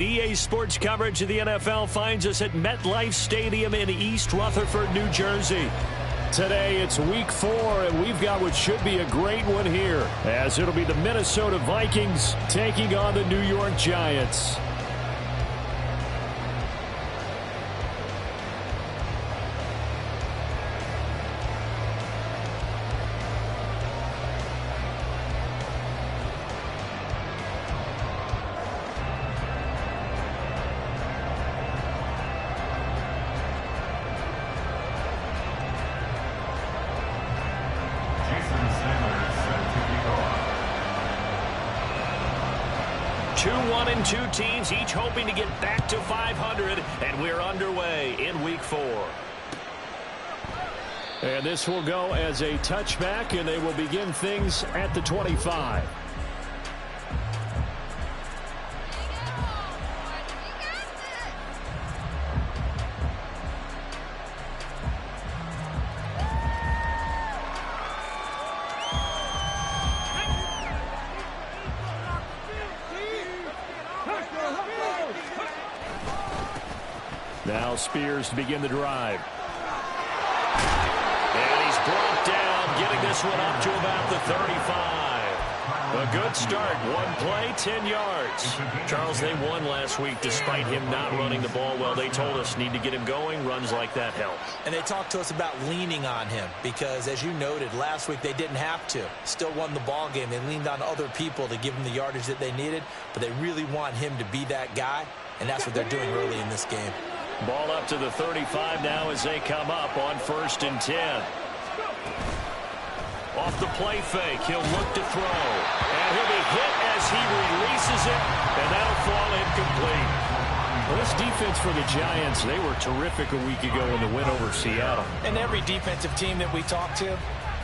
EA Sports coverage of the NFL finds us at MetLife Stadium in East Rutherford, New Jersey. Today, it's Week 4, and we've got what should be a great one here, as it'll be the Minnesota Vikings taking on the New York Giants. Two teams each hoping to get back to 500, and we're underway in Week 4. And this will go as a touchback, and they will begin things at the 25. Now Spears to begin the drive. And he's brought down, getting this one up to about the 35. A good start. One play, 10 yards. Charles, they won last week despite him not running the ball well. They told us need to get him going. Runs like that help. And they talked to us about leaning on him because, as you noted, last week they didn't have to. Still won the ball game. They leaned on other people to give them the yardage that they needed, but they really want him to be that guy, and that's what they're doing early in this game. Ball up to the 35 now as they come up on 1st and 10. Off the play fake, he'll look to throw. And he'll be hit as he releases it, and that'll fall incomplete. Well, this defense for the Giants, they were terrific a week ago in the win over Seattle. And every defensive team that we talk to,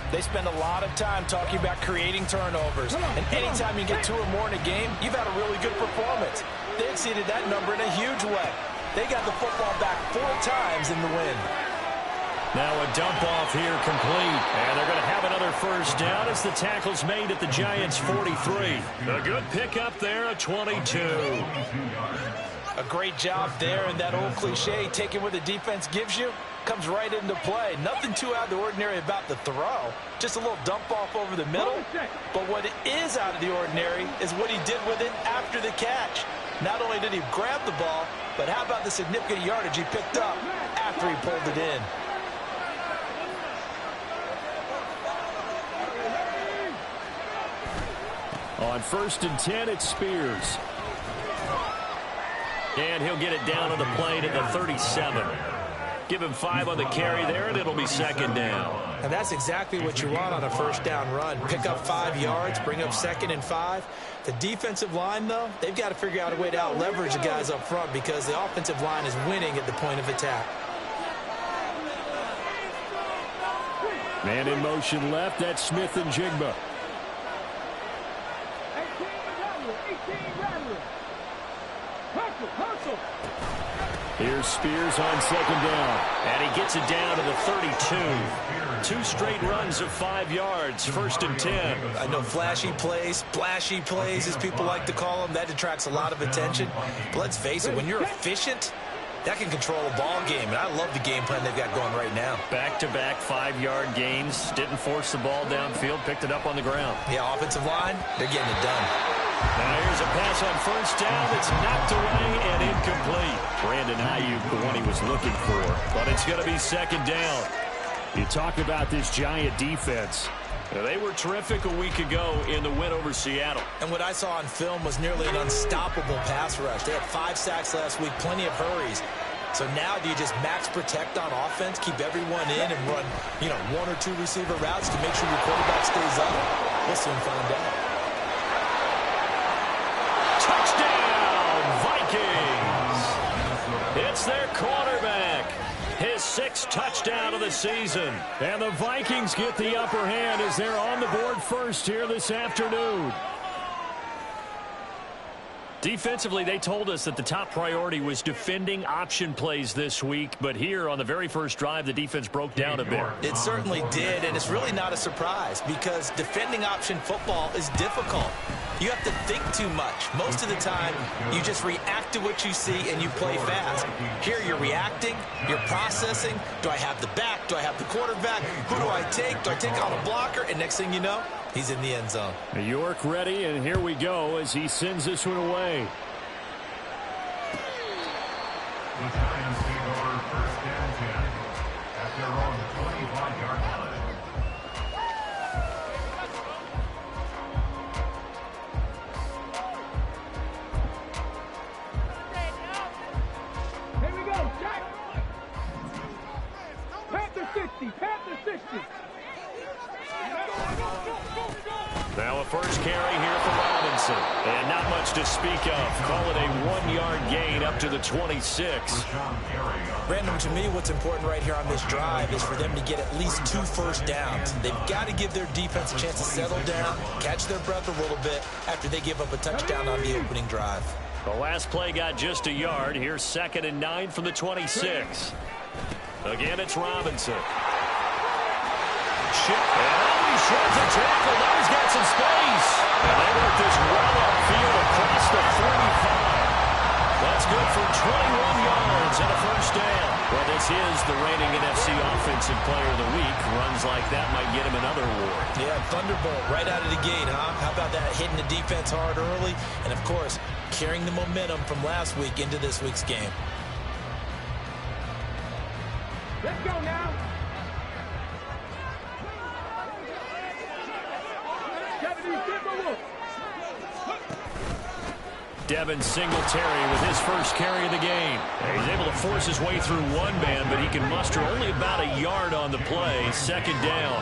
they spend a lot of time talking about creating turnovers. And anytime you get 2 or more in a game, you've had a really good performance. They exceeded that number in a huge way. They got the football back 4 times in the win. Now a dump off here complete. And they're going to have another first down as the tackle's made at the Giants' 43. A good pickup there, a 22. A great job there, and that old cliche, taking what the defense gives you, comes right into play. Nothing too out of the ordinary about the throw. Just a little dump off over the middle. But what is out of the ordinary is what he did with it after the catch. Not only did he grab the ball, but how about the significant yardage he picked up after he pulled it in? On 1st and 10, it's Spears. And he'll get it down on the play to the 37. Give him 5 on the carry there, and it'll be 2nd down. And that's exactly what you want on a first down run. Pick up 5 yards, bring up 2nd and 5. The defensive line, though, they've got to figure out a way to out-leverage the guys up front because the offensive line is winning at the point of attack. Man in motion left, that's Smith and Jigba. Here's Spears on 2nd down. And he gets it down to the 32. 2 straight runs of 5 yards, 1st and 10. I know flashy plays, splashy plays, as people like to call them, that attracts a lot of attention. But let's face it, when you're efficient, that can control a ball game. And I love the game plan they've got going right now. Back-to-back 5-yard gains. Didn't force the ball downfield, picked it up on the ground. Yeah, offensive line, they're getting it done. Now here's a pass on 1st down that's knocked away and incomplete. Brandon Ayuk, the one he was looking for. But it's going to be 2nd down. You talk about this Giant defense. They were terrific a week ago in the win over Seattle. And what I saw on film was nearly an unstoppable pass rush. They had 5 sacks last week, plenty of hurries. So now do you just max protect on offense, keep everyone in, and run, 1 or 2 receiver routes to make sure your quarterback stays up? We'll soon find out. Touchdown, Vikings! It's their quarterback. His 6th touchdown of the season. And the Vikings get the upper hand as they're on the board first here this afternoon. Defensively, they told us that the top priority was defending option plays this week. But here on the very first drive, the defense broke down a bit. It certainly did, and it's really not a surprise because defending option football is difficult. You have to think too much. Most of the time, you just react to what you see and you play fast. Here, you're reacting, you're processing. Do I have the back? Do I have the quarterback? Who do I take? Do I take on a blocker? And next thing you know, he's in the end zone. York ready, and here we go as he sends this one away. The Giants take over first and 10 at their own 25-yard line. Here we go, Jack. Panther 60, Panther 60. Now a first carry here for Robinson. And not much to speak of. Call it a 1-yard gain up to the 26. Brandon, to me, what's important right here on this drive is for them to get at least 2 first downs. They've got to give their defense a chance to settle down, catch their breath a little bit after they give up a touchdown on the opening drive. The last play got just a yard. Here's 2nd and 9 from the 26. Again, it's Robinson. And he shreds a tackle. Now he's got some space. And they work this well upfield across the 45. That's good for 21 yards and a first down. Well, this is the reigning NFC Offensive Player of the Week. Runs like that might get him another award. Yeah, Thunderbolt right out of the gate, huh? How about that, hitting the defense hard early? And, of course, carrying the momentum from last week into this week's game. Let's go now. Devin Singletary with his first carry of the game. He's able to force his way through one man, but he can muster only about a yard on the play. 2nd down.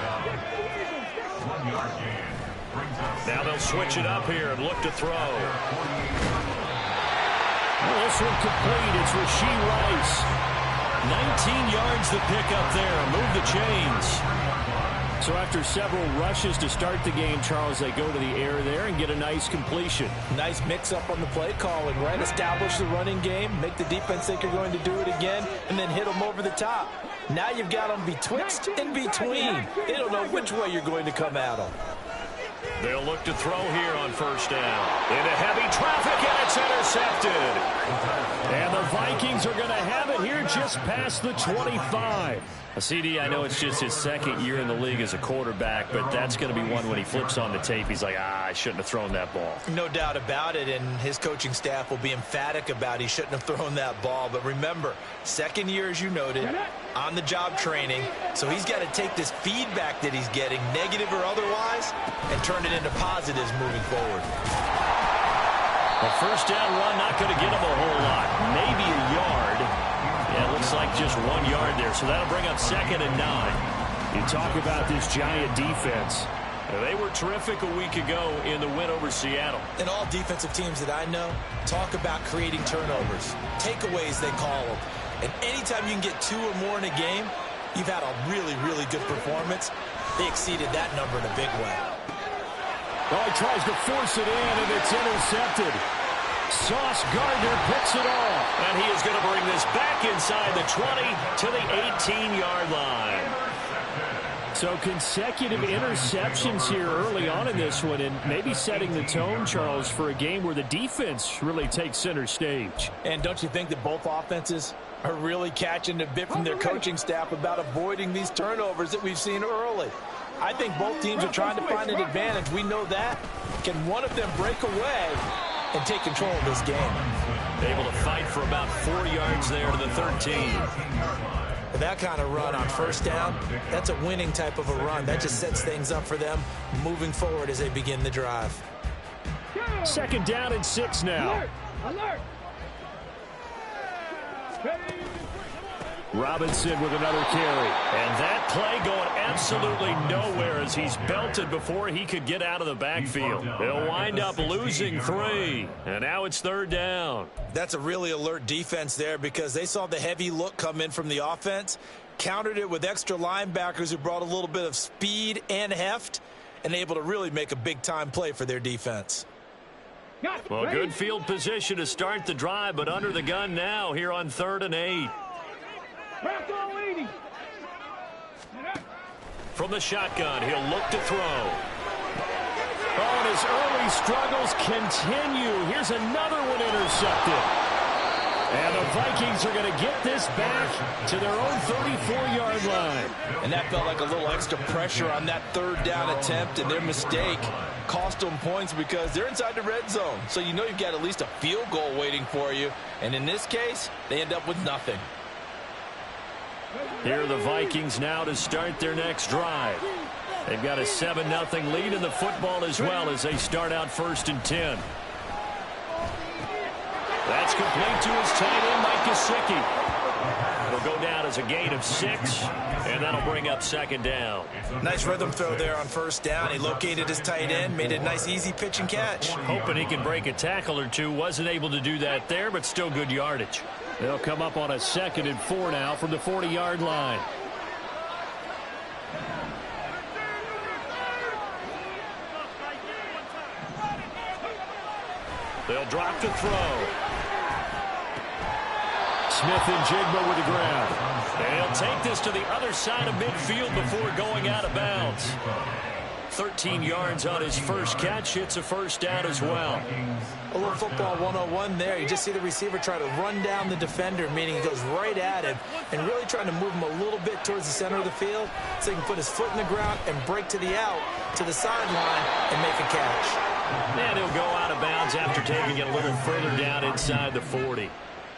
Now they'll switch it up here and look to throw. Well, this one complete. It's Rashee Rice. 19 yards the pick up there. Move the chains. So after several rushes to start the game, Charles, they go to the air there and get a nice completion. Nice mix-up on the play calling, right? Establish the running game, make the defense think you're going to do it again, and then hit them over the top. Now you've got them betwixt and between. They don't know which way you're going to come at them. They'll look to throw here on first down. Into heavy traffic, and it's intercepted. And the Vikings are going to have it here just past the 25. CD, I know it's just his 2nd year in the league as a quarterback, but that's going to be one when he flips on the tape. He's like, I shouldn't have thrown that ball. No doubt about it, and his coaching staff will be emphatic about he shouldn't have thrown that ball. But remember, 2nd year, as you noted, on-the-job training, so he's got to take this feedback that he's getting, negative or otherwise, and turn it into positives moving forward. A first down run, not going to get him a whole lot, maybe a yard. Yeah, it looks like just 1 yard there, so that'll bring up 2nd and 9. You talk about this Giant defense. They were terrific a week ago in the win over Seattle. And all defensive teams that I know talk about creating turnovers, takeaways they call them. And anytime you can get 2 or more in a game, you've had a really, really good performance. They exceeded that number in a big way. Oh, he tries to force it in, and it's intercepted. Sauce Gardner picks it off. And he is going to bring this back inside the 20 to the 18-yard line. So consecutive interceptions here early on in this one, and maybe setting the tone, Charles, for a game where the defense really takes center stage. And don't you think that both offenses are really catching a bit from their coaching staff about avoiding these turnovers that we've seen early? I think both teams are trying to find an advantage. We know that. Can one of them break away and take control of this game? Able to fight for about 4 yards there to the 13. That kind of run on first down, that's a winning type of a run. That just sets things up for them moving forward as they begin the drive. 2nd down and 6 now. Alert! Robinson with another carry. And that play going absolutely nowhere as he's belted before he could get out of the backfield. They'll wind up losing 3. And now it's 3rd down. That's a really alert defense there because they saw the heavy look come in from the offense, countered it with extra linebackers who brought a little bit of speed and heft, and able to really make a big-time play for their defense. Well, good field position to start the drive, but under the gun now here on 3rd and 8. From the shotgun, he'll look to throw. Oh, and his early struggles continue. Here's another one intercepted. And the Vikings are going to get this back to their own 34-yard line. And that felt like a little extra pressure on that third down attempt, and their mistake cost them points because they're inside the red zone. So you know you've got at least a field goal waiting for you. And in this case, they end up with nothing. Here are the Vikings now to start their next drive. They've got a 7-0 lead in the football as well as they start out 1st and 10. That's complete to his tight end, Mike Gesicki. It'll go down as a gain of 6, and that'll bring up 2nd down. Nice rhythm throw there on 1st down. He located his tight end, made it a nice easy pitch and catch. Hoping he can break a tackle or two. Wasn't able to do that there, but still good yardage. They'll come up on a 2nd and 4 now from the 40-yard line. They'll drop to throw. Smith-Njigba with the ground. They'll take this to the other side of midfield before going out of bounds. 13 yards on his first catch. It's a 1st down as well. A little football 101 there. You just see the receiver try to run down the defender, meaning he goes right at him and really trying to move him a little bit towards the center of the field so he can put his foot in the ground and break to the out, to the sideline, and make a catch. And he'll go out of bounds after taking it a little further down inside the 40.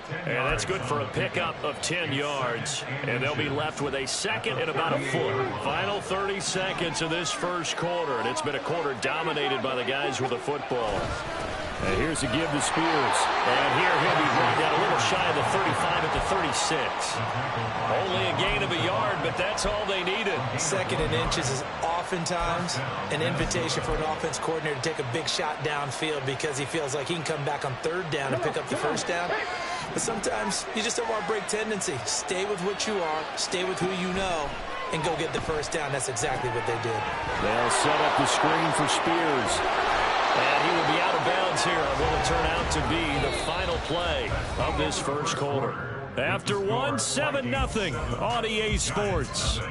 And that's good for a pickup of 10 yards. And they'll be left with a 2nd and about a foot. Final 30 seconds of this first quarter. And it's been a quarter dominated by the guys with the football. And here's a give to Spears. And here he'll be brought down a little shy of the 35 at the 36. Only a gain of a yard, but that's all they needed. 2nd and inches is oftentimes an invitation for an offense coordinator to take a big shot downfield because he feels like he can come back on 3rd down and pick up the 1st down. But sometimes you just don't want to break tendency. Stay with what you are, stay with who you know, and go get the 1st down. That's exactly what they did. They'll set up the screen for Spears. And he will be out of bounds here on what will turn out to be the final play of this first quarter. After 7-0 on EA Sports.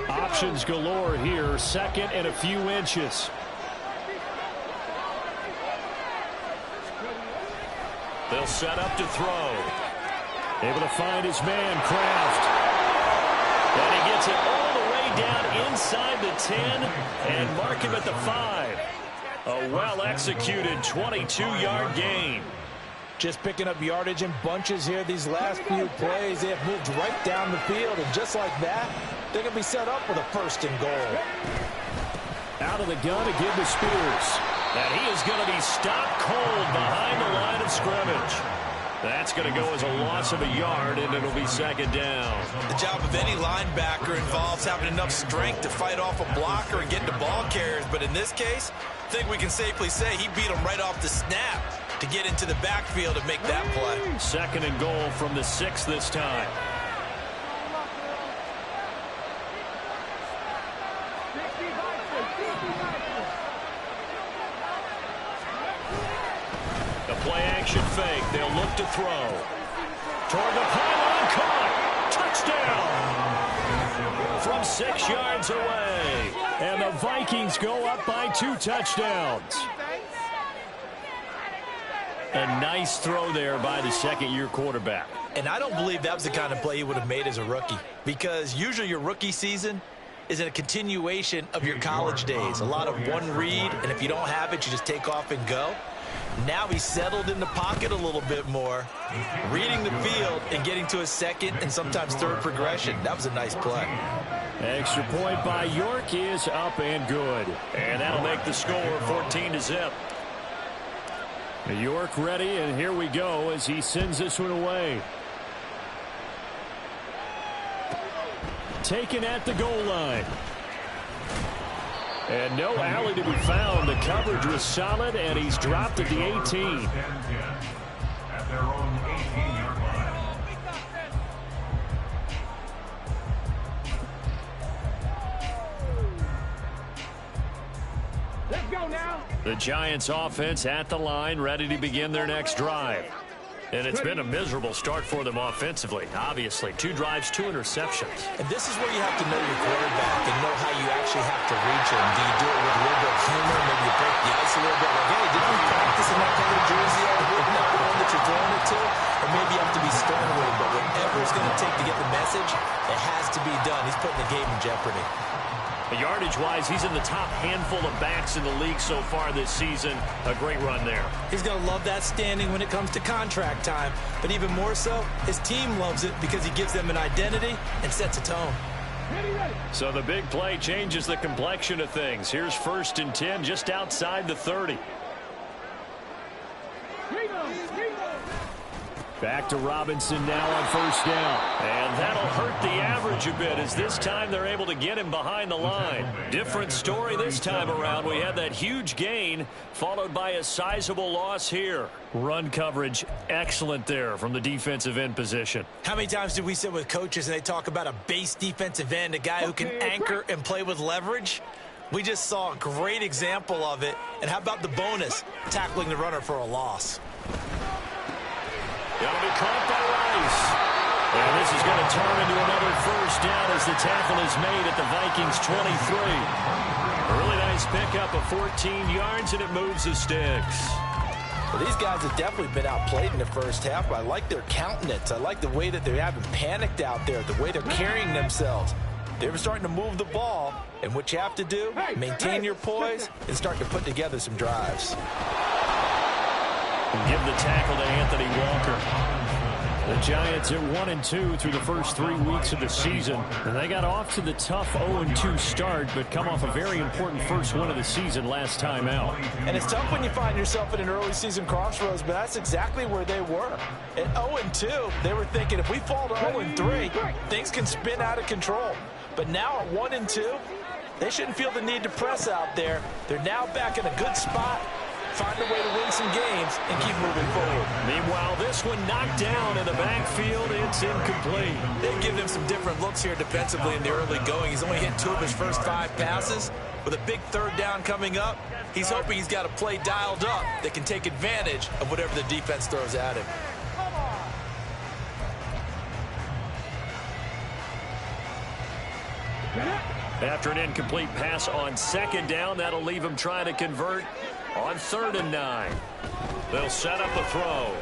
Options galore here. 2nd and a few inches. They'll set up to throw. Able to find his man, Kraft. And he gets it all the way down inside the 10 and mark him at the 5. A well-executed 22-yard gain. Just picking up yardage in bunches here these last few plays. They have moved right down the field, and just like that, they're going to be set up with a 1st and goal. Out of the gun to give to Spears. And he is going to be stopped cold behind the line of scrimmage. That's going to go as a loss of a yard, and it'll be 2nd down. The job of any linebacker involves having enough strength to fight off a blocker and get to ball carriers. But in this case, I think we can safely say he beat him right off the snap to get into the backfield and make that play. 2nd and goal from the 6 this time. The play action fake. They'll look to throw. Toward the pylon, caught. Touchdown. From 6 yards away. And the Vikings go up by 2 touchdowns. A nice throw there by the 2nd-year quarterback. And I don't believe that was the kind of play he would have made as a rookie, because usually your rookie season is a continuation of your college days. A lot of one read, and if you don't have it, you just take off and go. Now he's settled in the pocket a little bit more, reading the field and getting to his 2nd and sometimes 3rd progression. That was a nice play. Extra point by York is up and good. And that'll make the score 14-0. York ready, and here we go as he sends this one away. Taken at the goal line. And no alley to be found. The coverage was solid, and he's dropped at the 18. At their own 18-yard line. The Giants offense at the line, ready to begin their next drive. And it's been a miserable start for them offensively. Obviously, 2 drives, 2 interceptions. And this is where you have to know your quarterback and know how you actually have to reach him. Do you do it with a little bit of humor? Maybe you break the ice a little bit. Like, hey, didn't you practice in that color jersey over here? Not the one that you're throwing it to? Or maybe you have to be stern with him. But whatever it's going to take to get the message, it has to be done. He's putting the game in jeopardy. Yardage-wise, he's in the top handful of backs in the league so far this season. A great run there. He's going to love that standing when it comes to contract time. But even more so, his team loves it because he gives them an identity and sets a tone. So the big play changes the complexion of things. Here's 1st and 10 just outside the 30. Back to Robinson now on 1st down. And that'll hurt the average a bit as this time they're able to get him behind the line. Different story this time around. We had that huge gain followed by a sizable loss here. Run coverage excellent there from the defensive end position. How many times did we sit with coaches and they talk about a base defensive end, a guy who can anchor and play with leverage? We just saw a great example of it. And how about the bonus? Tackling the runner for a loss. It'll be caught by Rice. And this is going to turn into another 1st down as the tackle is made at the Vikings 23. A really nice pickup of 14 yards, and it moves the sticks. Well, these guys have definitely been outplayed in the 1st half, but I like their countenance. I like the way that they haven't panicked out there, the way they're carrying themselves. They're starting to move the ball, and what you have to do, maintain your poise and start to put together some drives. Give the tackle to Anthony Walker. The Giants at 1-2 through the first 3 weeks of the season. And they got off to the tough 0-2 start, but come off a very important first win of the season last time out. And it's tough when you find yourself at an early season crossroads, but that's exactly where they were. At 0-2, they were thinking if we fall to 0-3, things can spin out of control. But now at 1-2, they shouldn't feel the need to press out there. They're now back in a good spot. Find a way to win some games and keep moving forward. Meanwhile, this one knocked down in the backfield. It's incomplete. They give him some different looks here defensively in the early going. He's only hit 2 of his first 5 passes. With a big 3rd down coming up, he's hoping he's got a play dialed up that can take advantage of whatever the defense throws at him. After an incomplete pass on 2nd down, that'll leave him trying to convert on 3rd and 9. They'll set up a throw.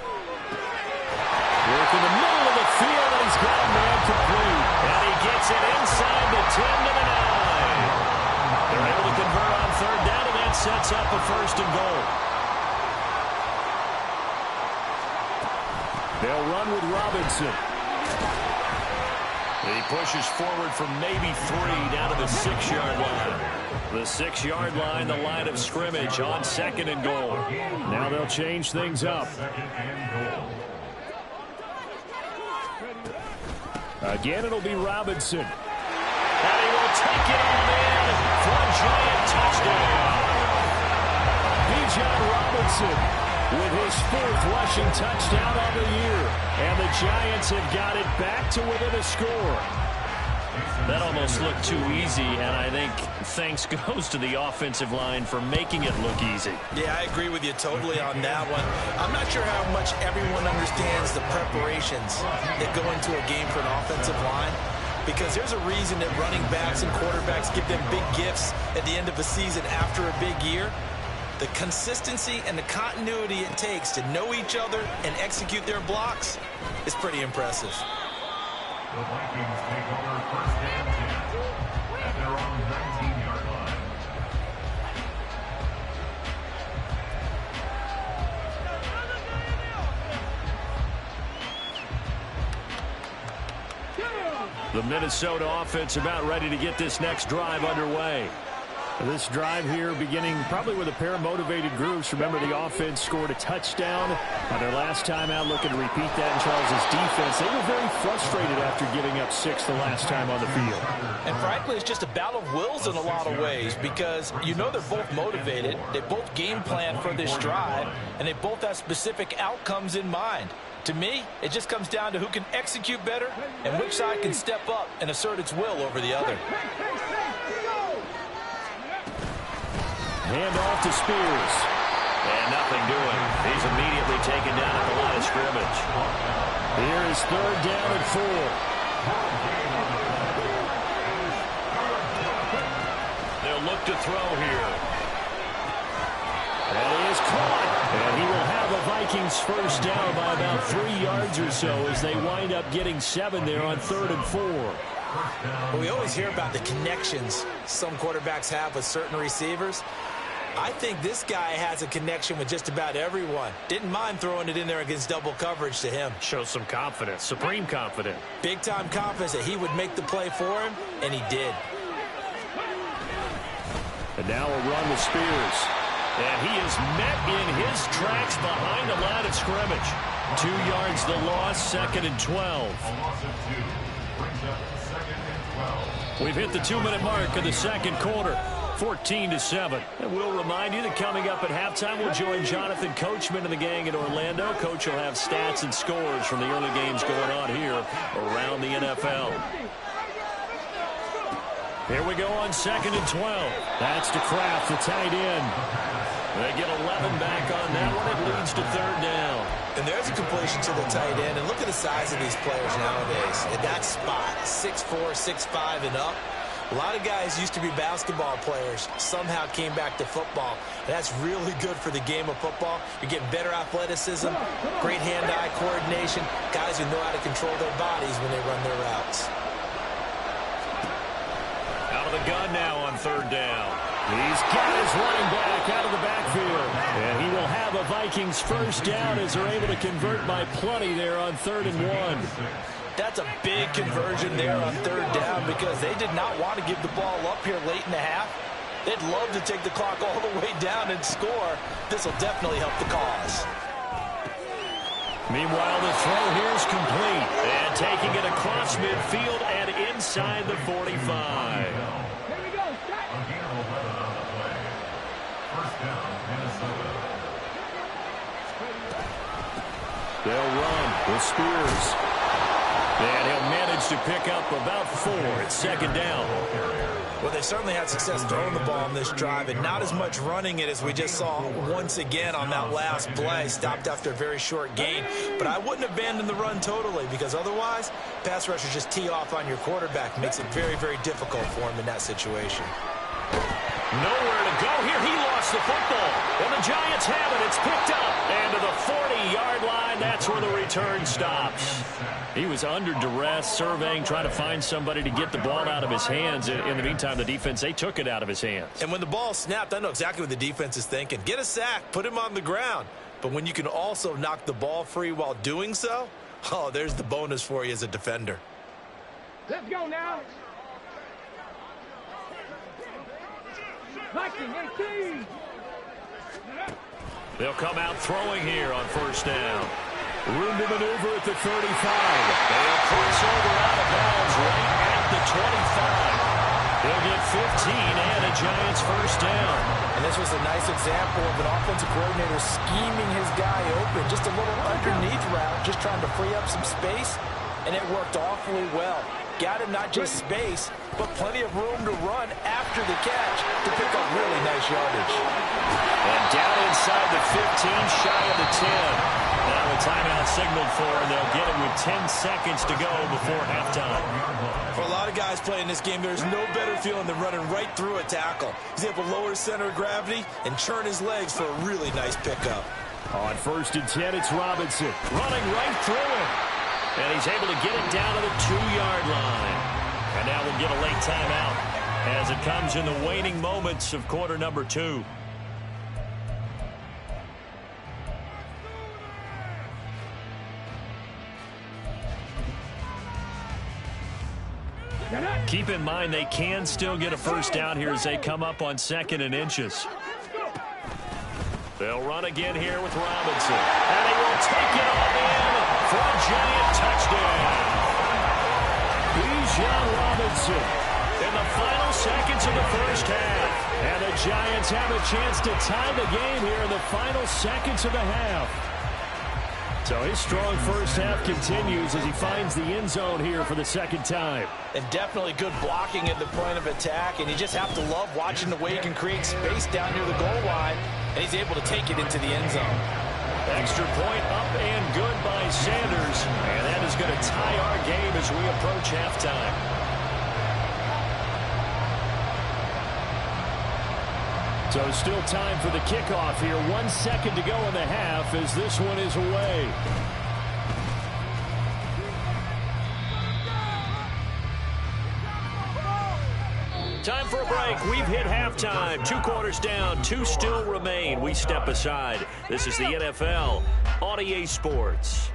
Work in the middle of the field, and he's got a man complete. And he gets it inside the 10 to the 9. They're able to convert on 3rd down, and that sets up a 1st and goal. They'll run with Robinson. He pushes forward from maybe 3 down to the 6-yard line. The 6-yard line, the line of scrimmage on 2nd and goal. Now they'll change things up. Again, it'll be Robinson. And he will take it on in for a giant touchdown. Bijan Robinson with his 4th rushing touchdown of the year. And the Giants have got it back to within a score. That almost looked too easy, and I think thanks goes to the offensive line for making it look easy. Yeah, I agree with you totally on that one. I'm not sure how much everyone understands the preparations that go into a game for an offensive line, because there's a reason that running backs and quarterbacks give them big gifts at the end of a season after a big year. The consistency and the continuity it takes to know each other and execute their blocks is pretty impressive. The Vikings take over 1st and 10 at their own 19-yard line. The Minnesota offense about ready to get this next drive underway. This drive here beginning probably with a pair of motivated groups. Remember, the offense scored a touchdown on their last time out, looking to repeat that in Charles' defense. They were very frustrated after giving up 6 the last time on the field. And frankly, it's just a battle of wills in a lot of ways, because you know they're both motivated. They both game plan for this drive, and they both have specific outcomes in mind. To me, it just comes down to who can execute better and which side can step up and assert its will over the other. Hand off to Spears. And nothing doing. He's immediately taken down at the line of scrimmage. Here is 3rd down and 4. They'll look to throw here. And he is caught. And he will have the Vikings first down by about 3 yards or so as they wind up getting 7 there on 3rd and 4. Well, we always hear about the connections some quarterbacks have with certain receivers. I think this guy has a connection with just about everyone. Didn't mind throwing it in there against double coverage to him. Shows some confidence, supreme confidence. Big-time confidence that he would make the play for him, and he did. And now a run with Spears. And he is met in his tracks behind the line of scrimmage. 2 yards the loss, 2nd and 12. A loss of 2 brings up 2nd and 12. We've hit the 2-minute mark of the second quarter. 14-7. And we'll remind you that coming up at halftime, we'll join Jonathan Coachman and the gang in Orlando. Coach will have stats and scores from the early games going on here around the NFL. Here we go on 2nd and 12. That's to Kraft, the tight end. They get 11 back on that one. It leads to 3rd down. And there's a completion to the tight end. And look at the size of these players nowadays. At that spot, 6'4", 6'5", and up. A lot of guys used to be basketball players, somehow came back to football. And that's really good for the game of football. You're getting better athleticism, great hand-eye coordination, guys who know how to control their bodies when they run their routes. Out of the gun now on 3rd down. He's got his running back out of the backfield. And he will have a Vikings first down as they're able to convert by plenty there on 3rd and 1. That's a big conversion there on 3rd down because they did not want to give the ball up here late in the half. They'd love to take the clock all the way down and score. This will definitely help the cause. Meanwhile, the throw here is complete. And taking it across midfield and inside the 45. Here we go, set. Again, 11 on the play. First down, Minnesota. They'll run with Spears. And he'll manage to pick up about 4 at 2nd down. Well, they certainly had success throwing the ball on this drive, and not as much running it as we just saw once again on that last play. Stopped after a very short gain. But I wouldn't abandon the run totally, because otherwise, pass rushers just tee off on your quarterback. Makes it very, very difficult for him in that situation. Nowhere to go here. He lost the football. And the Giants have it. It's picked up. And to the 40-yard line, that's where the return stops. He was under duress, surveying, trying to find somebody to get the ball out of his hands. In the meantime, the defense, they took it out of his hands. And when the ball snapped, I know exactly what the defense is thinking. Get a sack, put him on the ground. But when you can also knock the ball free while doing so, oh, there's the bonus for you as a defender. Let's go now. Viking 18. They'll come out throwing here on 1st down. Room to maneuver at the 35. They'll cross over out of bounds right at the 25. They'll get 15 and a Giants first down. And this was a nice example of an offensive coordinator scheming his guy open. Just a little underneath route, just trying to free up some space. And it worked awfully well. Got him not just space, but plenty of room to run after the catch to pick up really nice yardage. And down inside the 15, shy of the 10. Now a timeout signaled for, and they'll get it with 10 seconds to go before halftime. For a lot of guys playing this game, there's no better feeling than running right through a tackle. He's able to lower his center of gravity and churn his legs for a really nice pickup. On 1st and 10, it's Robinson running right through him. And he's able to get it down to the 2-yard line. And now we'll get a late timeout as it comes in the waning moments of quarter number 2. Keep in mind they can still get a first down here as they come up on 2nd and inches. They'll run again here with Robinson. And he will take it all in for a Giant touchdown. Bijan Robinson in the final seconds of the first half. And the Giants have a chance to tie the game here in the final seconds of the half. So his strong first half continues as he finds the end zone here for the second time. And definitely good blocking at the point of attack, and you just have to love watching the way he can create space down near the goal line, and he's able to take it into the end zone. Extra point up and good by Sanders, and that is going to tie our game as we approach halftime. So still time for the kickoff here. 1 second to go in the half as this one is away. Time for a break. We've hit halftime. 2 quarters down. 2 still remain. We step aside. This is the NFL on EA Sports.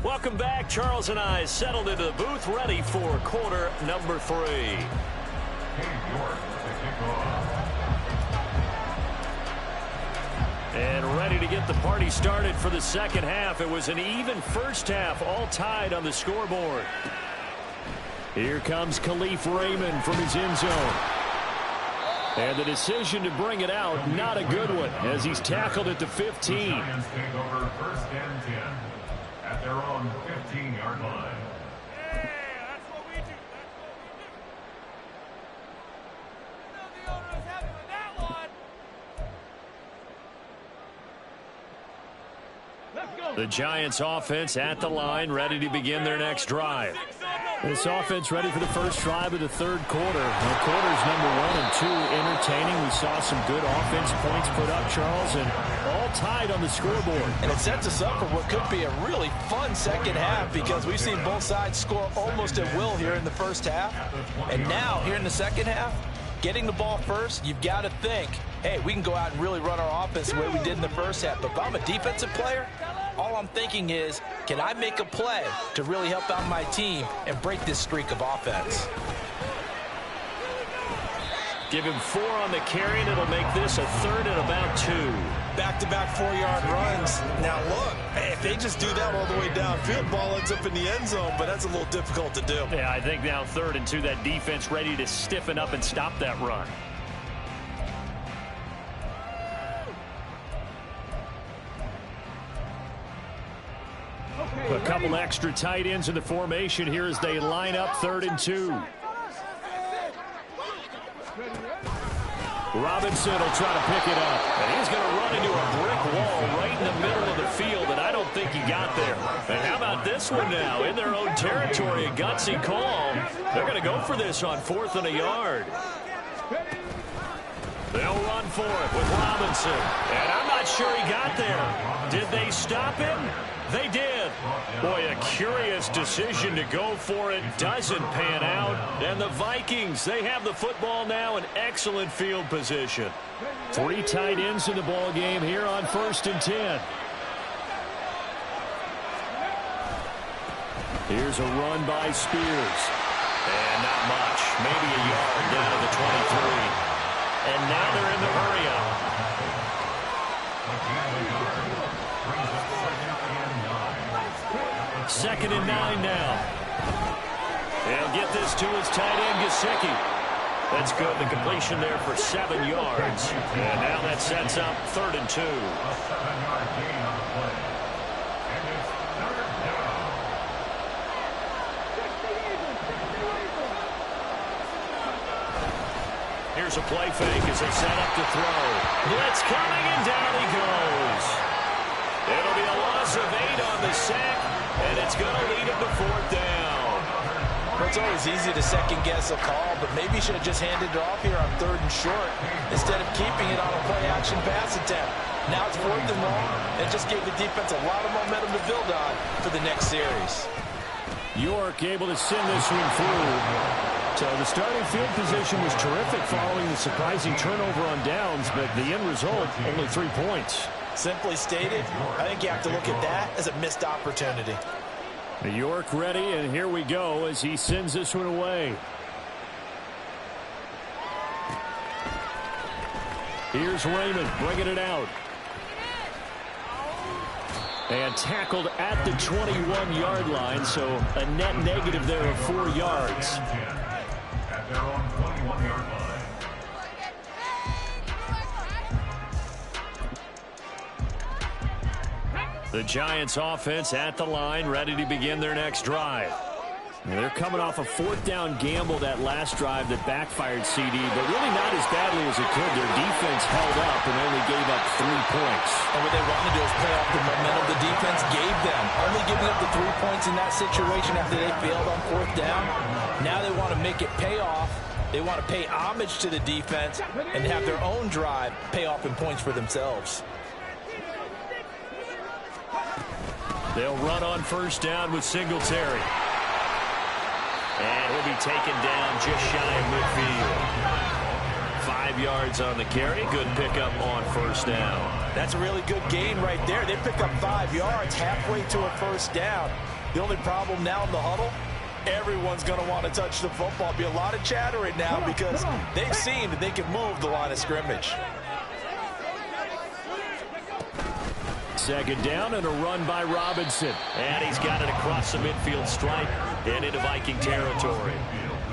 Welcome back. Charles and I settled into the booth, ready for quarter number 3. And ready to get the party started for the second half. It was an even first half, all tied on the scoreboard. Here comes Khalif Raymond from his end zone. And the decision to bring it out, not a good one, as he's tackled at the 15. Giants take over first and 10 at their own 15-yard line. Yeah, that's what we do. The owner's happy with that one. Let's go. The Giants offense at the line, ready to begin their next drive. This offense ready for the first drive of the third quarter. The quarters number 1 and 2 entertaining. We saw some good offense points put up, Charles, and all tied on the scoreboard. And it sets us up for what could be a really fun second half because we've seen both sides score almost at will here in the first half. And now, here in the second half, getting the ball first, you've got to think, hey, we can go out and really run our offense the way we did in the first half. But if I'm a defensive player, all I'm thinking is, can I make a play to really help out my team and break this streak of offense? Give him 4 on the carry, and it'll make this a third and about 2. Back-to-back 4-yard runs. Now, look, hey, if they just do that all the way downfield, ball ends up in the end zone, but that's a little difficult to do. Yeah, I think now 3rd and 2, that defense ready to stiffen up and stop that run. A couple extra tight ends in the formation here as they line up 3rd and 2. Robinson will try to pick it up, and he's going to run into a brick wall right in the middle of the field, and I don't think he got there. And how about this one now? In their own territory, a gutsy call. They're going to go for this on 4th and a yard. They'll run for it with Robinson, and I'm not sure he got there. Did they stop him? They did. Boy, a curious decision to go for it. Doesn't pan out. And the Vikings, they have the football now in excellent field position. 3 tight ends in the ball game here on 1st and 10. Here's a run by Spears. And not much. Maybe a yard down to the 23. And now they're in the hurry-up. Second and 9 now. They'll get this to his tight end, Gesicki. That's good. The completion there for 7 yards. And now that sets up 3rd and 2. A 7-yard gain on the play. And it's 3rd down. Here's a play fake as they set up to throw. Blitz coming, and down he goes. It'll be a loss of 8 on the sack, and it's going to lead him to 4th down. Well, it's always easy to second-guess a call, but maybe you should have just handed it off here on 3rd and short instead of keeping it on a play-action pass attempt. Now it's 4th and long, and just gave the defense a lot of momentum to build on for the next series. York able to send this one through. So the starting field position was terrific following the surprising turnover on downs, but the end result, only 3 points. Simply stated, I think you have to look at that as a missed opportunity. New York ready, and here we go as he sends this one away. Here's Raymond bringing it out. And tackled at the 21-yard line, so a net negative there of 4 yards. At their own 21-yard line. The Giants offense at the line, ready to begin their next drive. They're coming off a 4th down gamble that last drive that backfired CD, but really not as badly as it could. Their defense held up and only gave up 3 points. And what they want to do is play off the momentum the defense gave them. Only giving up the 3 points in that situation after they failed on 4th down. Now they want to make it pay off. They want to pay homage to the defense and have their own drive pay off in points for themselves. They'll run on 1st down with Singletary. And he'll be taken down just shy of midfield. 5 yards on the carry. Good pickup on 1st down. That's a really good gain right there. They pick up 5 yards halfway to a 1st down. The only problem now in the huddle, everyone's going to want to touch the football. Be a lot of chatter right now because they've seen that they can move the line of scrimmage. 2nd down and a run by Robinson. And he's got it across the midfield stripe and into Viking territory.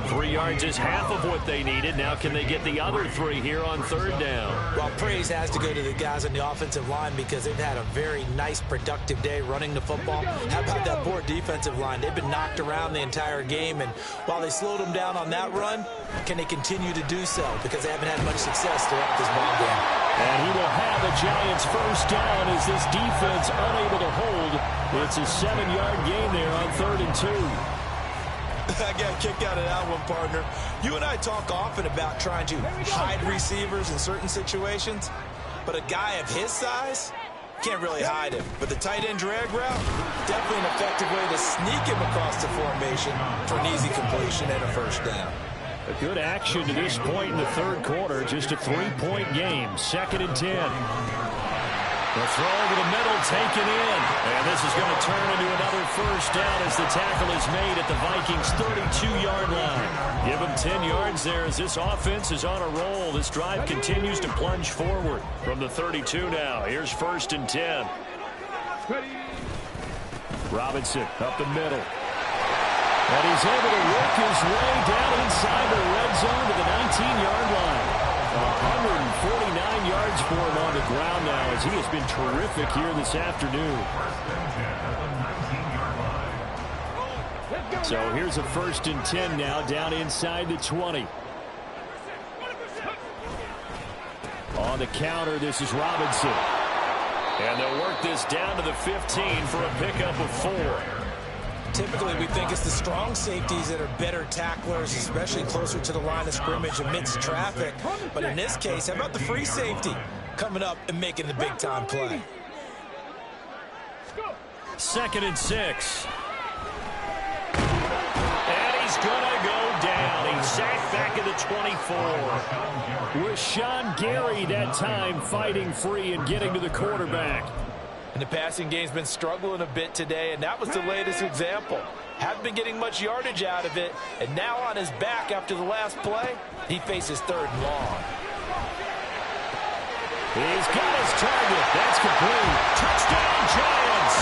3 yards is half of what they needed. Now can they get the other 3 here on 3rd down? Well, praise has to go to the guys on the offensive line because they've had a very nice, productive day running the football. How about that poor defensive line? They've been knocked around the entire game, and while they slowed them down on that run, can they continue to do so? Because they haven't had much success throughout this ball game. And he will have the Giants 1st down as this defense unable to hold. It's a 7-yard gain there on 3rd and 2. I got a kick out of that one, partner. You and I talk often about trying to hide receivers in certain situations, but a guy of his size can't really hide him. But the tight end drag route, definitely an effective way to sneak him across the formation for an easy completion and a 1st down. A good action to this point in the 3rd quarter. Just a 3-point game. 2nd and 10. The throw over the middle, taken in. And this is going to turn into another 1st down as the tackle is made at the Vikings' 32-yard line. Give them 10 yards there as this offense is on a roll. This drive continues to plunge forward from the 32 now. Here's 1st and 10. Robinson up the middle. And he's able to work his way down inside the red zone to the 19-yard line. 149 yards for him on the ground now as he has been terrific here this afternoon. So here's a 1st and 10 now down inside the 20. On the counter, this is Robinson. And they'll work this down to the 15 for a pickup of 4. Typically, we think it's the strong safeties that are better tacklers, especially closer to the line of scrimmage amidst traffic. But in this case, how about the free safety coming up and making the big-time play? 2nd and 6. And he's going to go down. He's sacked back at the 24. Rashawn Gary that time fighting free and getting to the quarterback. And the passing game's been struggling a bit today, and that was the latest example. Haven't been getting much yardage out of it, and now on his back after the last play, he faces 3rd and long. He's got his target. That's complete. Touchdown, Giants.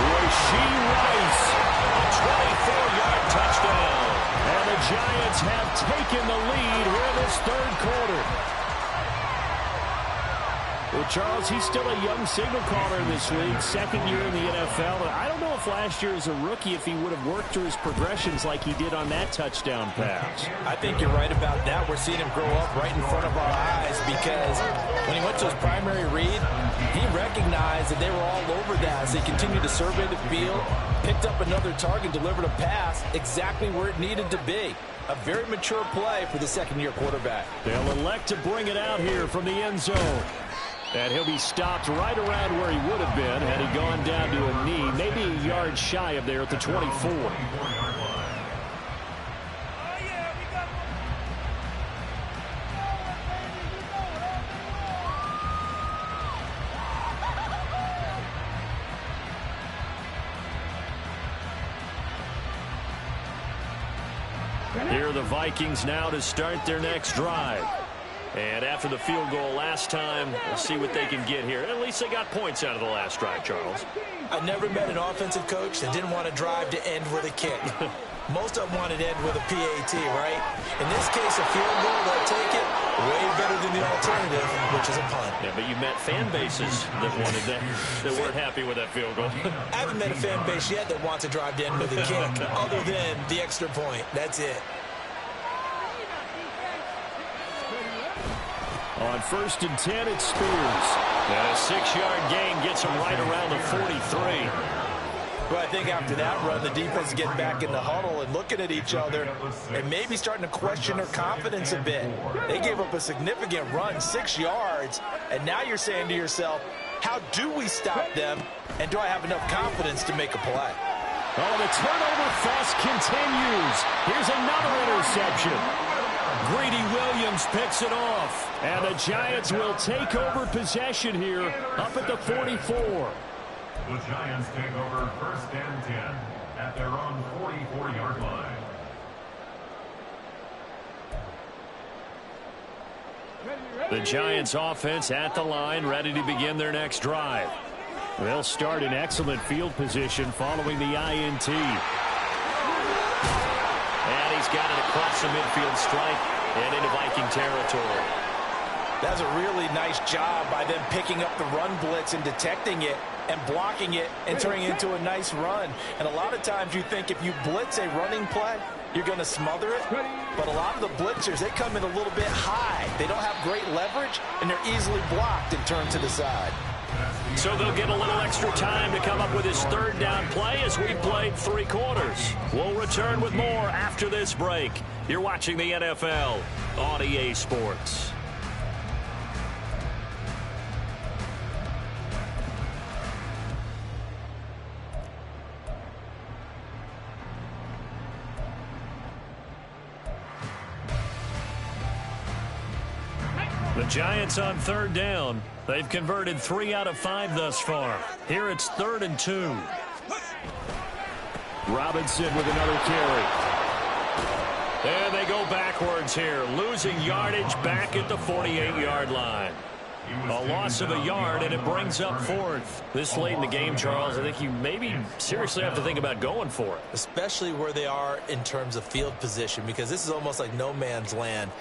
Rashee Rice, a 24-yard touchdown. And the Giants have taken the lead here in this 3rd quarter. Well, Charles, he's still a young signal caller in this league, 2nd year in the NFL. But I don't know if last year as a rookie, if he would have worked through his progressions like he did on that touchdown pass. I think you're right about that. We're seeing him grow up right in front of our eyes because when he went to his primary read, he recognized that they were all over that as he continued to survey the field, picked up another target, delivered a pass exactly where it needed to be. A very mature play for the 2nd-year quarterback. They'll elect to bring it out here from the end zone. And he'll be stopped right around where he would have been had he gone down to a knee, maybe a yard shy of there at the 24. Here are the Vikings now to start their next drive. And after the field goal last time, we'll see what they can get here. At least they got points out of the last drive, Charles. I never met an offensive coach that didn't want to drive to end with a kick. Most of them wanted to end with a PAT, right? In this case, a field goal, they'll take it. Way better than the alternative, which is a punt. Yeah, but you met fan bases that wanted that weren't happy with that field goal. I haven't met a fan base yet that wants to drive to end with a kick, other than the extra point. That's it. On 1st and 10, it's Spears. And a 6-yard gain gets him right around the 43. Well, I think after that run, the defense is getting back in the huddle and looking at each other and maybe starting to question their confidence a bit. They gave up a significant run, 6 yards, and now you're saying to yourself, how do we stop them, and do I have enough confidence to make a play? Oh, the turnover fest continues. Here's another interception. Greedy Williams picks it off, and the Giants will take over possession here up at the 44. The Giants take over 1st and 10 at their own 44-yard line. The Giants offense at the line, ready to begin their next drive. They'll start in excellent field position following the INT. And he's got it across the midfield stripe and into Viking territory. That's a really nice job by them picking up the run blitz and detecting it and blocking it and turning it into a nice run. And a lot of times you think if you blitz a running play, you're going to smother it. But a lot of the blitzers, they come in a little bit high. They don't have great leverage, and they're easily blocked and turned to the side. So they'll get a little extra time to come up with his 3rd down play as we played 3 quarters. We'll return with more after this break. You're watching the NFL on EA Sports. The Giants on 3rd down. They've converted 3 out of 5 thus far. Here it's 3rd and 2. Robinson with another carry. And they go backwards here, losing yardage back at the 48-yard line. A loss of a yard, and it brings up 4th. This late in the game, Charles, I think you maybe seriously have to think about going for it. Especially where they are in terms of field position, because this is almost like no man's land.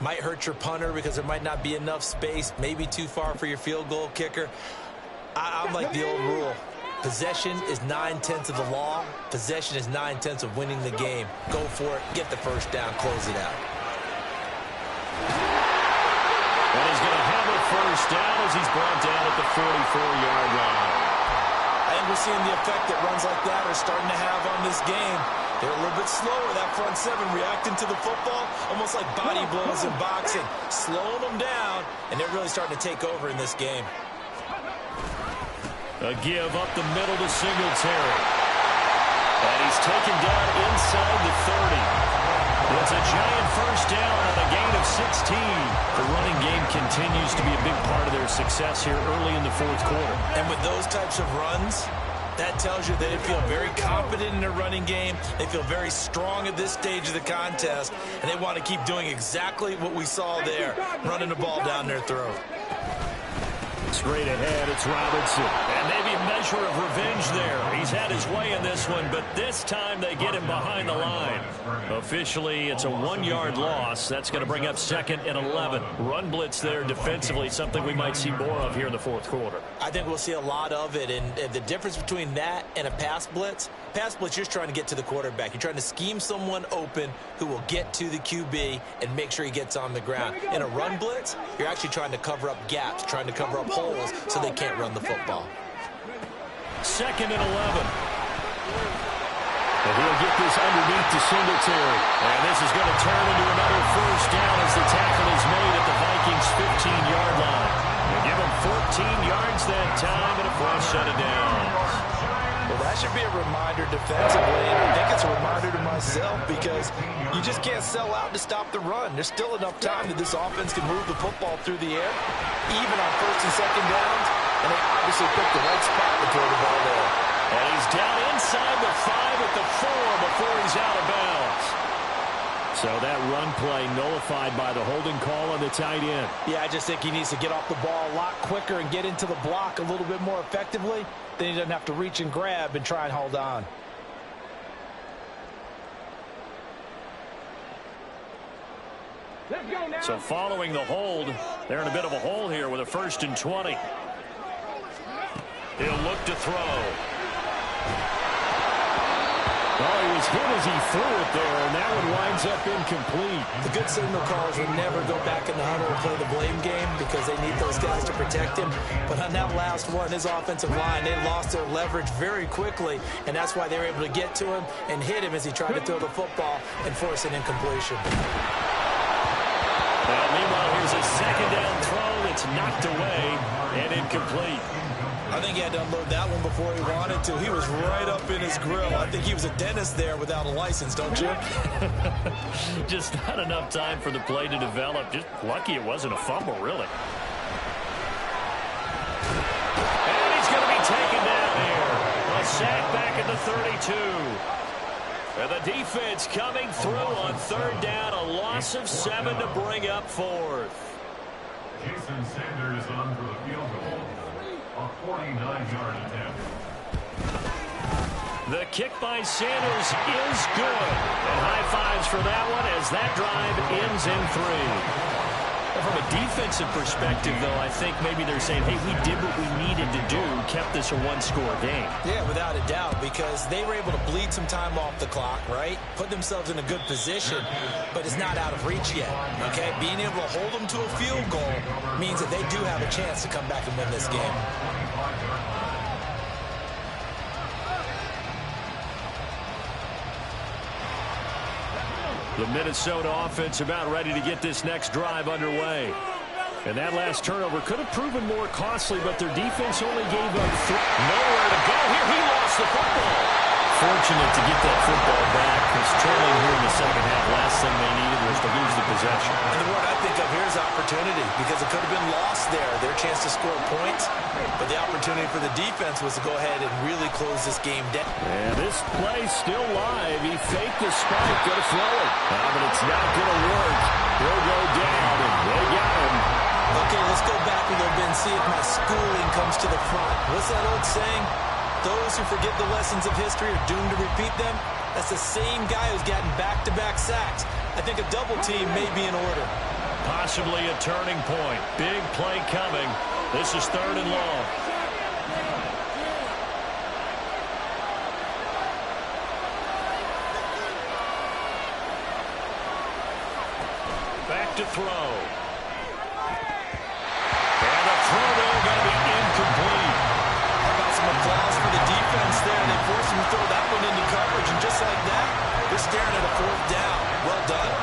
Might hurt your punter because there might not be enough space, maybe too far for your field goal kicker. I'm like the old rule. Possession is 9/10 of the law. Possession is 9/10 of winning the game. Go for it. Get the 1st down. Close it out. And he's going to have a 1st down as he's brought down at the 44-yard line. I think we're seeing the effect that runs like that are starting to have on this game. They're a little bit slower, that front 7, reacting to the football, almost like body blows in boxing, slowing them down, and they're really starting to take over in this game. A give up the middle to Singletary. And he's taken down inside the 30. It's a Giant 1st down on a gain of 16. The running game continues to be a big part of their success here early in the 4th quarter. And with those types of runs, that tells you they feel very confident in their running game. They feel very strong at this stage of the contest, and they want to keep doing exactly what we saw there, running the ball down their throat. Straight ahead, it's Robinson. And maybe a measure of revenge there. He's had his way in this one, but this time they get him behind the line. Officially, it's a 1-yard loss. That's going to bring up 2nd and 11. Run blitz there defensively, something we might see more of here in the 4th quarter. I think we'll see a lot of it, and the difference between that and a pass blitz, you're just trying to get to the quarterback. You're trying to scheme someone open who will get to the QB and make sure he gets on the ground. In a run blitz, you're actually trying to cover up gaps, trying to cover up holes so they can't run the football. 2nd and 11. And he'll get this underneath to Singletary. And this is going to turn into another 1st down as the tackle is made at the Vikings' 15-yard line. They give him 14 yards that time and a fresh set of downs. Well, that should be a reminder defensively, and I think it's a reminder to myself because you just can't sell out to stop the run. There's still enough time that this offense can move the football through the air, even on 1st and 2nd downs, and they obviously picked the right spot to throw the ball there. And he's down inside the 5 at the 4 before he's out of bounds. So So that run play nullified by the holding call on the tight end. Yeah, I just think he needs to get off the ball a lot quicker and get into the block a little bit more effectively. Then he doesn't have to reach and grab and try and hold on. So following the hold, they're in a bit of a hole here with a 1st and 20. He'll look to throw. Oh, he was hit as he threw it there, and that one winds up incomplete. The good signal callers will never go back in the huddle and play the blame game because they need those guys to protect him. But on that last one, his offensive line, they lost their leverage very quickly, and that's why they were able to get to him and hit him as he tried to throw the football and force an incompletion. Well, meanwhile, here's a 2nd down throw that's knocked away and incomplete. I think he had to unload that one before he wanted to. He was right up in his grill. I think he was a dentist there without a license, don't you? Just not enough time for the play to develop. Just lucky it wasn't a fumble, really. And he's going to be taken down here. A sack back at the 32. And the defense coming through on 3rd down. A loss of 7 to bring up 4th. Jason Sanders on for the field goal. A 49-yard attempt. The kick by Sanders is good. And high fives for that one as that drive ends in 3. From a defensive perspective, though, I think maybe they're saying, hey, we did what we needed to do, kept this a 1-score game. Yeah, without a doubt, because they were able to bleed some time off the clock, right? Put themselves in a good position, but it's not out of reach yet, okay? Being able to hold them to a field goal means that they do have a chance to come back and win this game. The Minnesota offense about ready to get this next drive underway. And that last turnover could have proven more costly, but their defense only gave up nowhere to go. Here, he lost the football. Fortunate to get that football back, because trailing here in the 2nd half, last thing they needed was to lose the possession. And the word I think of here is opportunity, because it could have been lost there, their chance to score points. But the opportunity for the defense was to go ahead and really close this game down. And this play's still live. He faked the spike, going to throw it. But it's not going to work. He'll go down, and they got him. Okay, let's go back a little bit and see if my schooling comes to the front. What's that old saying? Those who forget the lessons of history are doomed to repeat them. That's the same guy who's gotten back-to-back sacks. I think a double team may be in order. Possibly a turning point. Big play coming. This is 3rd and long. Back to throw. And the throw there going to be incomplete. How about some applause for the defense there? They forced him to throw that one into coverage, and just like that, they're staring at a 4th down. Well done.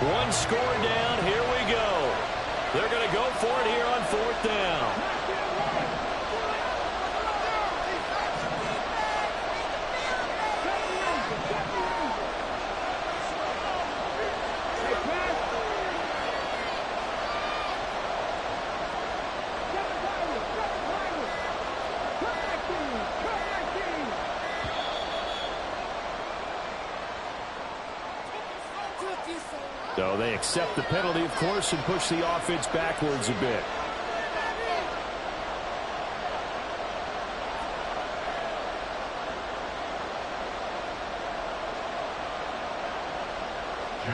One score down. Here we go. They're going to go for it here on 4th down. So they accept the penalty, of course, and push the offense backwards a bit.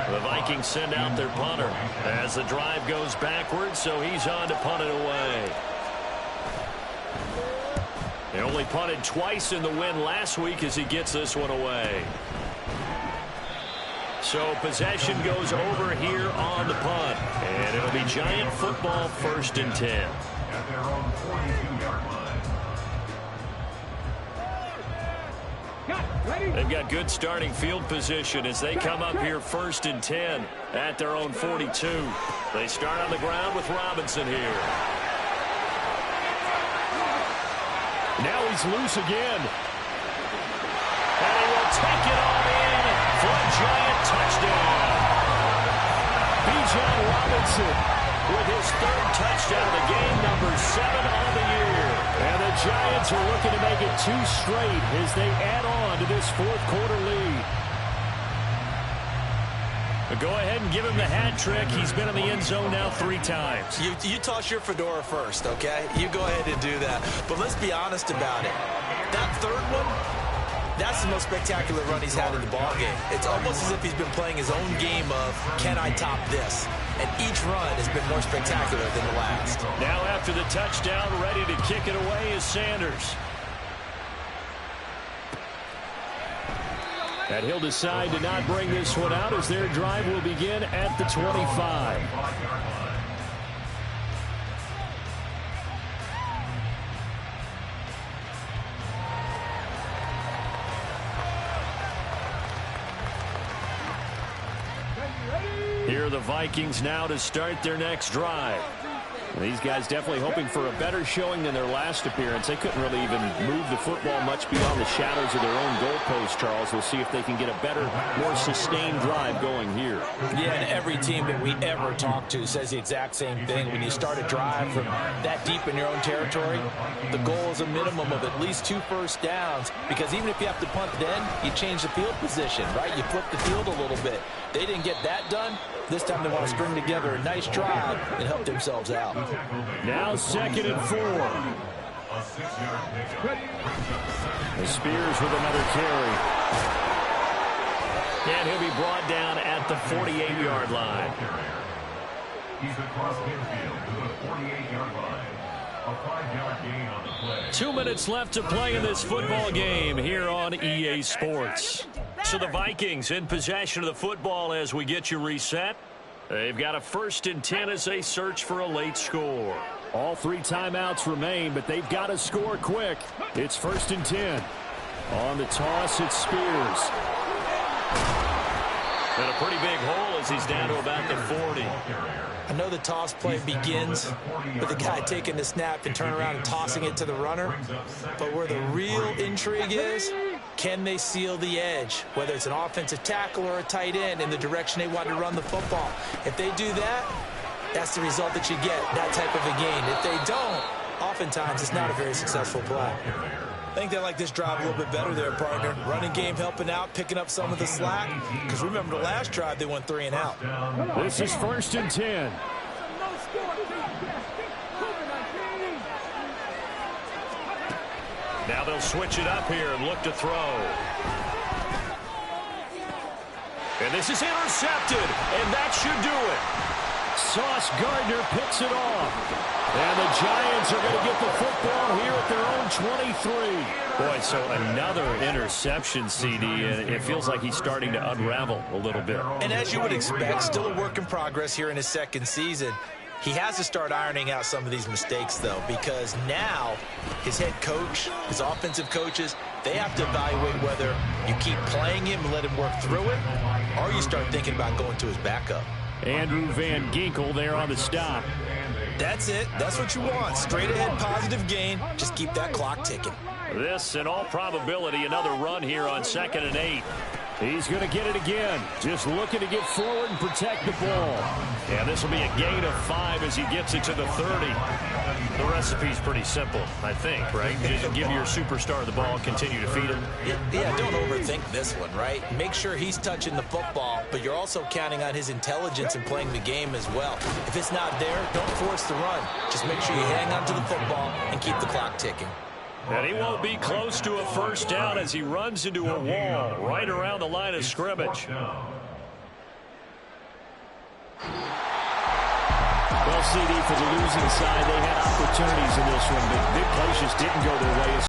The Vikings send out their punter as the drive goes backwards, so he's on to punt it away. They only punted twice in the win last week as he gets this one away. So possession goes over here on the punt. And it'll be Giant football, 1st and 10. At their own 42-yard line. They've got good starting field position as they come up here 1st and 10 at their own 42. They start on the ground with Robinson here. Now he's loose again. And he will take it all in for a Giant Bijan Robinson with his third touchdown of the game, number 7 on the year. And the Giants are looking to make it 2 straight as they add on to this fourth quarter lead. But go ahead and give him the hat trick. He's been in the end zone now 3 times. You toss your fedora first, okay? You go ahead and do that. But let's be honest about it. That third one, that's the most spectacular run he's had in the ballgame. It's almost as if he's been playing his own game of, can I top this? And each run has been more spectacular than the last. Now after the touchdown, ready to kick it away is Sanders. And he'll decide to not bring this one out as their drive will begin at the 25. Here are the Vikings now to start their next drive. These guys definitely hoping for a better showing than their last appearance. They couldn't really even move the football much beyond the shadows of their own goalpost, Charles. We'll see if they can get a better, more sustained drive going here. Yeah, and every team that we ever talk to says the exact same thing. When you start a drive from that deep in your own territory, the goal is a minimum of at least 2 first downs, because even if you have to punt then, you change the field position, right? You flip the field a little bit. They didn't get that done. This time they want to string together a nice drive and help themselves out. Now 2nd and 4. The Spears with another carry. And he'll be brought down at the 48-yard line. He's across midfield to the 48-yard line. A 5-yard gain on the play. 2 minutes left to play in this football game here on EA Sports. So the Vikings in possession of the football as we get you reset. They've got a 1st and 10 as they search for a late score. All 3 timeouts remain, but they've got to score quick. It's 1st and 10. On the toss, it's Spears. And a pretty big hole as he's down to about the 40. I know the toss play begins with the guy taking the snap and turning around and tossing it to the runner. But where the real intrigue is, can they seal the edge, whether it's an offensive tackle or a tight end, in the direction they want to run the football? If they do that, that's the result that you get, that type of a gain. If they don't, oftentimes it's not a very successful play. I think they like this drive a little bit better there, partner. Running game helping out, picking up some of the slack. Because remember, the last drive, they went 3 and out. This is 1st and 10. Now they'll switch it up here and look to throw. And this is intercepted, and that should do it. Sauce Gardner picks it off. And the Giants are going to get the football here at their own 23. Boy, so another interception, CD, and it feels like he's starting to unravel a little bit. And as you would expect, still a work in progress here in his 2nd season. He has to start ironing out some of these mistakes, though, because now his head coach, his offensive coaches, they have to evaluate whether you keep playing him and let him work through it, or you start thinking about going to his backup. Andrew Van Ginkel there on the stop. That's it. That's what you want. Straight ahead, positive gain. Just keep that clock ticking. This, in all probability, another run here on 2nd and 8. He's going to get it again. Just looking to get forward and protect the ball. And this will be a gain of 5 as he gets it to the 30. The recipe's pretty simple, I think, right? Just give your superstar the ball, continue to feed him. Yeah, don't overthink this one, right? Make sure he's touching the football, but you're also counting on his intelligence in playing the game as well. If it's not there, don't force the run. Just make sure you hang on to the football and keep the clock ticking. And he won't be close to a 1st down as he runs into a wall right around the line of scrimmage. Well, CD, for the losing side, they had opportunities in this one, but big plays just didn't go their way.